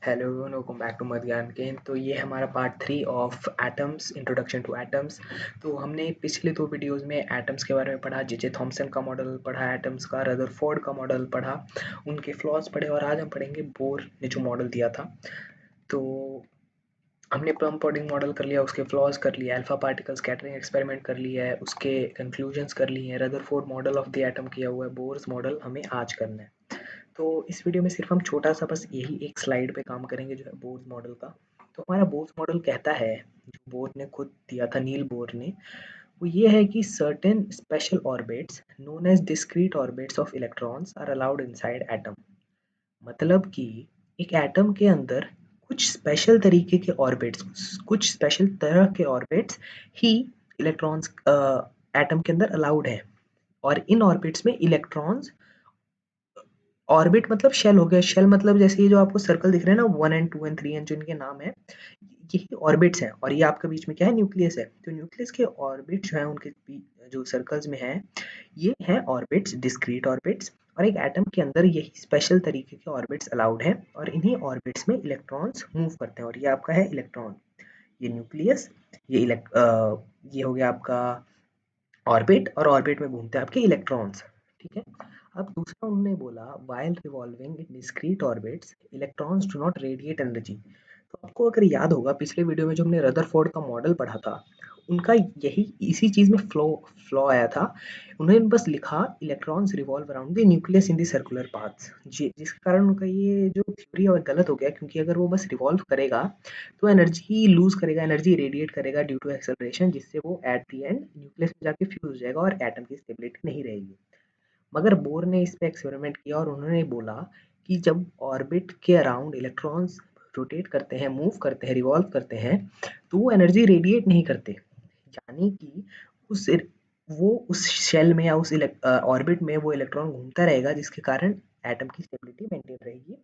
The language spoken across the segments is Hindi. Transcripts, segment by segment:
Hello everyone, welcome back to Madhyan game. तो ये हमारा part 3 of atoms, introduction to atoms. तो हमने पिछले 2 वीडियोस में एटम्स के बारे में पढ़ा, जे थॉमसन का मॉडल पढ़ा, एटम्स का रदरफोर्ड का मॉडल पढ़ा, उनके फ्लॉज पढ़े और आज हम पढ़ेंगे बोर ने जो मॉडल दिया था। तो हमने प्लम पुडिंग मॉडल कर लिया, उसके फ्लॉज कर लिया, अल्फा पार्टिकल स्कैटरिंग एक्सपेरिमेंट कर लिया है, उसके कंक्लूजन्स कर लिए हैं, Rutherford model of the atom किया हुआ है, बोर्स मॉडल हमें आज करना है। तो इस वीडियो में सिर्फ हम छोटा सा बस यही एक स्लाइड पे काम करेंगे जो है बोर्स मॉडल का। तो हमारा बोर्स मॉडल कहता है, जो बोर ने खुद दिया था, नील बोर ने, वो ये है कि certain special orbits known as discrete orbits of electrons are allowed inside atom. मतलब कि एक एटम के अंदर कुछ स्पेशल तरीके के ऑर्बिट्स, कुछ स्पेशल तरह के ऑर्बिट्स ही इलेक्ट्रॉन्स एटम के अंदर अलाउड है। और इन ऑर्बिट्स में इलेक्ट्रॉन्स, ऑर्बिट मतलब शेल हो गया, शेल मतलब जैसे ये जो आपको सर्कल दिख रहे हैं ना, 1 एंड 2 एंड 3 एंड जो इनके नाम है, यही ऑर्बिट्स हैं। और ये आपके बीच में क्या है, न्यूक्लियस है। तो न्यूक्लियस के ऑर्बिट जो है उनके जो सर्कल्स में है, ये है ऑर्बिट्स, डिस्क्रीट ऑर्बिट्स। और एक एटम के अंदर यही स्पेशल तरीके के ऑर्बिट्स अलाउड हैं और इन्हीं ऑर्बिट्स में इलेक्ट्रॉन्स मूव करते हैं। और ये आपका है इलेक्ट्रॉन, ये न्यूक्लियस, ये हो गया आपका ऑर्बिट, और ऑर्बिट में घूमते हैं आपके इलेक्ट्रॉन्स। ठीक है। अब दूसरा उन्होंने बोला, while revolving in discrete orbits electrons do not radiate energy. तो आपको अगर याद होगा पिछले वीडियो में जो हमने रदरफोर्ड का मॉडल पढ़ा था, उनका यही इसी चीज में फ्लो फ्लॉ आया था। उन्होंने बस लिखा electrons revolve around the nucleus in the circular paths, जिसके कारण उनका ये जो थ्योरी है गलत हो गया, क्योंकि अगर वो बस रिवॉल्व करेगा तो एनर्जी लूज करेगा, एनर्जी रेडिएट करेगा ड्यू टू एक्सेलरेशन, जिससे वो एट द एंड न्यूक्लियस में जाके फ्यूज हो जाएगा और एटम की स्टेबिलिटी नहीं रहेगी। मगर बोर ने इस पे एक्सपेरिमेंट किया और उन्होंने बोला कि जब ऑर्बिट के अराउंड इलेक्ट्रॉन्स रोटेट करते हैं, मूव करते हैं, रिवॉल्व करते हैं, तो वो एनर्जी रेडिएट नहीं करते। यानी कि उस वो उस शेल में या उस ऑर्बिट में वो इलेक्ट्रॉन घूमता रहेगा, जिसके कारण एटम की स्टेबिलिटी मेंटेन रहेगी।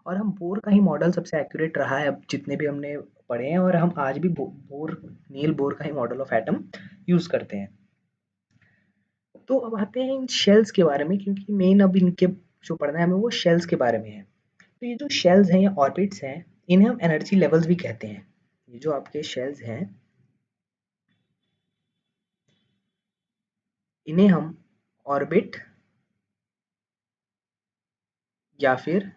और हम बोर का ही मॉडल सबसे एक्यूरेट रहा है अब जितने भी हमने पढ़े हैं, और हम आज भी नील बोर का ही मॉडल ऑफ एटम यूज करते हैं। तो अब आते हैं इन शेल्स के बारे में, क्योंकि मेन अब इनके जो पढ़ना है हमें वो शेल्स के बारे में है। तो ये जो शेल्स हैं या ऑर्बिट्स हैं, इन्हें हम एनर्जी लेवल्स भी कहते हैं। ये जो आपके शेल्स हैं, इन्हें हम ऑर्बिट या फिर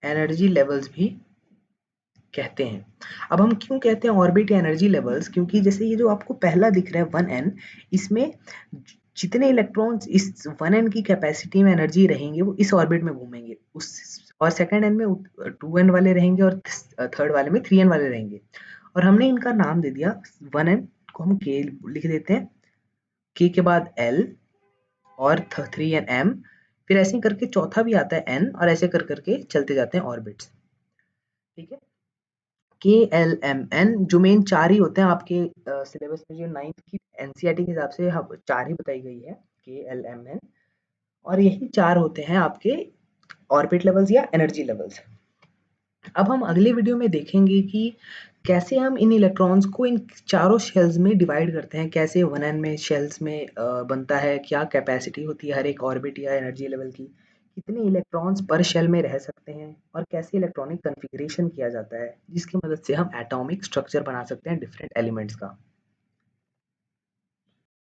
एनर्जी लेवल्स भी कहते हैं। अब हम क्यों कहते हैं ऑर्बिट या एनर्जी लेवल्स, क्योंकि जैसे ये जो आपको पहला दिख रहा है 1n, इसमें जितने इलेक्ट्रॉन्स इस 1n की कैपेसिटी में एनर्जी रहेंगे वो इस ऑर्बिट में घूमेंगे, उस और सेकंड n में 2n वाले रहेंगे और थर्ड वाले में 3n वाले रहेंगे। और हमने इनका नाम दे दिया, 1n को हम k लिख देते हैं, k के बाद l और 3n m, फिर ऐसे ही करके चौथा भी आता है n, और ऐसे कर करके चलते जाते हैं ऑर्बिट्स। ठीक है। के एल एम एन जो मेन 4 ही होते हैं आपके सिलेबस में, जो 9th की एनसीईआरटी के हिसाब से 4 ही बताई गई है, के एल एम एन। और यही 4 होते हैं आपके ऑर्बिट लेवल्स या एनर्जी लेवल्स। अब हम अगले वीडियो में देखेंगे कि कैसे हम इन इलेक्ट्रॉन्स को इन चारों शेल्स में डिवाइड करते हैं, कैसे 1n में शेल्स में बनता है, क्या कैपेसिटी होती है हर एक ऑर्बिट या एनर्जी लेवल की, कितने इलेक्ट्रॉन्स पर शेल में रह सकते हैं, और कैसे इलेक्ट्रॉनिक कॉन्फ़िगरेशन किया जाता है जिसकी मदद से हम एटॉमिक स्ट्रक्चर बना सकते हैं डिफरेंट एलिमेंट्स का।